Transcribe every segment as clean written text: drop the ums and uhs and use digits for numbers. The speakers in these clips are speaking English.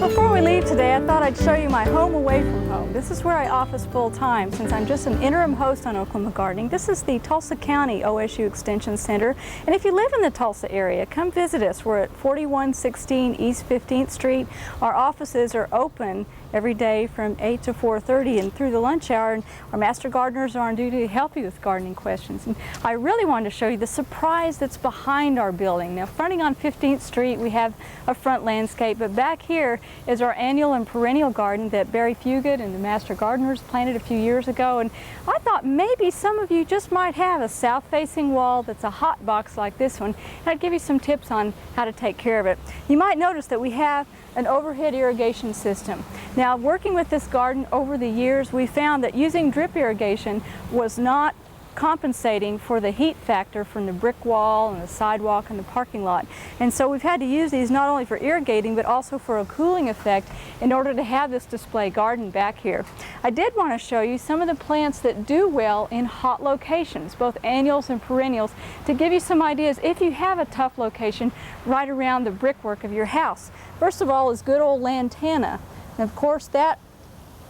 Before we leave today, I thought I'd show you my home away from home. This is where I office full-time since I'm just an interim host on Oklahoma Gardening. This is the Tulsa County OSU Extension Center. And if you live in the Tulsa area, come visit us. We're at 4116 East 15th Street. Our offices are open every day from 8 to 4:30 and through the lunch hour, and our master gardeners are on duty to help you with gardening questions. And I really wanted to show you the surprise that's behind our building. Now, fronting on 15th Street, we have a front landscape, but back here is our annual and perennial garden that Barry Fugit and the master gardeners planted a few years ago. And I thought maybe some of you just might have a south-facing wall that's a hot box like this one, and I'd give you some tips on how to take care of it. You might notice that we have an overhead irrigation system. Now, working with this garden over the years, we found that using drip irrigation was not compensating for the heat factor from the brick wall and the sidewalk and the parking lot. And so we've had to use these not only for irrigating but also for a cooling effect in order to have this display garden back here. I did want to show you some of the plants that do well in hot locations, both annuals and perennials, to give you some ideas if you have a tough location right around the brickwork of your house. First of all is good old Lantana. And of course that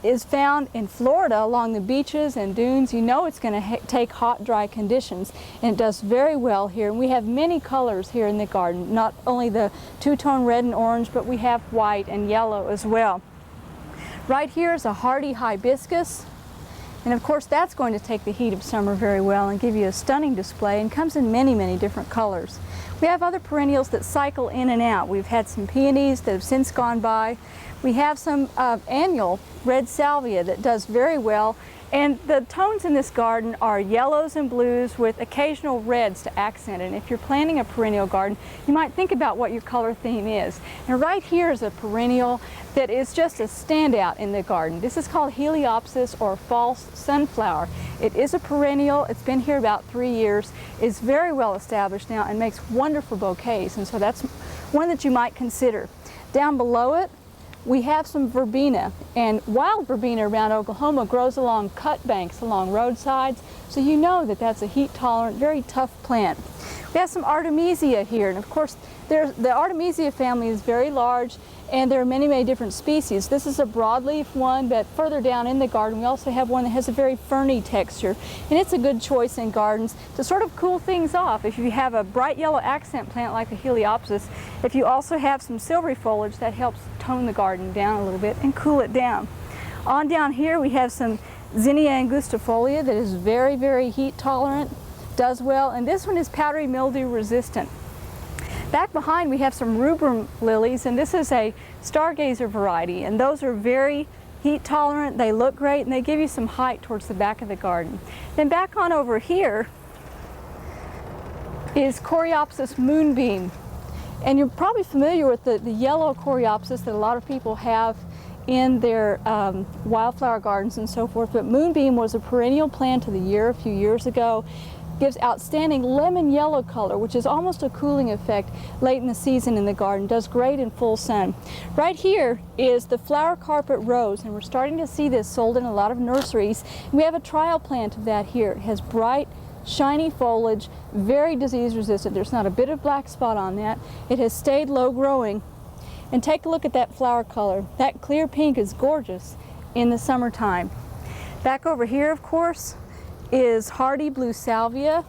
is found in Florida along the beaches and dunes. You know it's going to take hot, dry conditions, and it does very well here. And we have many colors here in the garden, not only the two-tone red and orange, but we have white and yellow as well. Right here is a hardy hibiscus, and of course that's going to take the heat of summer very well and give you a stunning display, and comes in many, many different colors. We have other perennials that cycle in and out. We've had some peonies that have since gone by. We have some annual red salvia that does very well, and the tones in this garden are yellows and blues with occasional reds to accent it. And if you're planting a perennial garden, you might think about what your color theme is. And right here is a perennial that is just a standout in the garden. This is called Heliopsis, or false sunflower. It is a perennial. It's been here about 3 years. It's very well established now and makes wonderful bouquets, and so that's one that you might consider. Down below it, we have some verbena, and wild verbena around Oklahoma grows along cut banks along roadsides, so you know that that's a heat-tolerant, very tough plant. We have some Artemesia here, and of course the Artemesia family is very large, and there are many, many different species. This is a broadleaf one, but further down in the garden we also have one that has a very ferny texture, and it's a good choice in gardens to sort of cool things off. If you have a bright yellow accent plant like a Heliopsis, if you also have some silvery foliage, that helps tone the garden down a little bit and cool it down. On down here we have some Zinnia Angustifolia that is very, very heat tolerant, does well, and this one is powdery mildew resistant. Back behind we have some rubrum lilies, and this is a stargazer variety, and those are very heat tolerant. They look great and they give you some height towards the back of the garden. Then back on over here is Coreopsis Moonbeam, and you're probably familiar with the yellow Coreopsis that a lot of people have in their wildflower gardens and so forth, but Moonbeam was a perennial plant of the year a few years ago. Gives outstanding lemon yellow color, which is almost a cooling effect late in the season in the garden. Does great in full sun. Right here is the flower carpet rose, and we're starting to see this sold in a lot of nurseries. We have a trial plant of that here. It has bright, shiny foliage, very disease resistant. There's not a bit of black spot on that. It has stayed low growing. And take a look at that flower color. That clear pink is gorgeous in the summertime. Back over here, of course, is hardy blue salvia,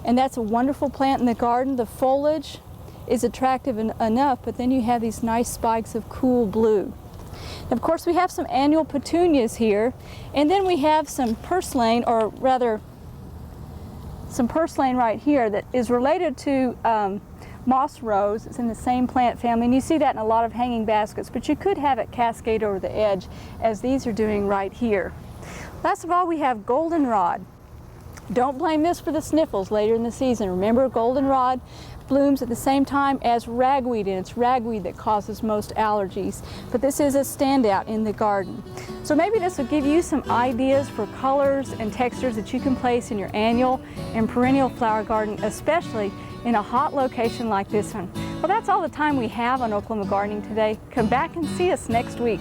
and that's a wonderful plant in the garden. The foliage is attractive enough, but then you have these nice spikes of cool blue. And of course we have some annual petunias here, and then we have some purslane, or rather some purslane right here that is related to moss rose. It's in the same plant family, and you see that in a lot of hanging baskets, but you could have it cascade over the edge as these are doing right here. Last of all, we have Goldenrod. Don't blame this for the sniffles later in the season. Remember, Goldenrod blooms at the same time as ragweed, and it's ragweed that causes most allergies. But this is a standout in the garden. So maybe this will give you some ideas for colors and textures that you can place in your annual and perennial flower garden, especially in a hot location like this one. Well, that's all the time we have on Oklahoma Gardening today. Come back and see us next week.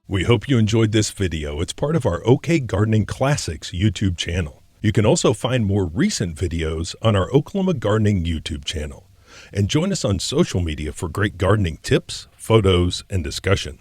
We hope you enjoyed this video. It's part of our OK Gardening Classics YouTube channel. You can also find more recent videos on our Oklahoma Gardening YouTube channel. and join us on social media for great gardening tips, photos, and discussion.